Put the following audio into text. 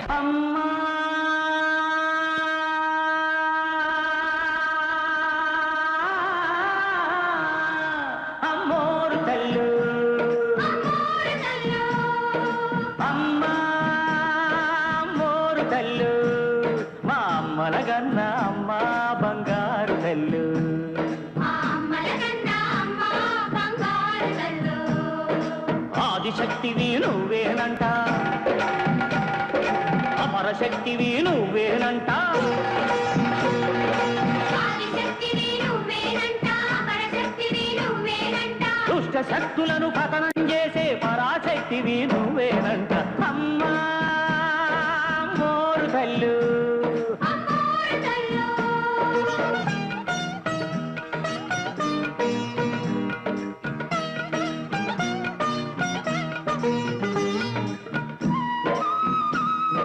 అమ్మా అమ్మోరు తల్లు అమ్మా అమ్మోరు తల్లు మా అమ్మలగన్న అమ్మ బంగారు తల్లు ఆదిశక్తివి నువ్వేనంట అపరశక్తివి నువ్వేనంట దుష్ట శక్తులను పతనం చేసే పరాశక్తివి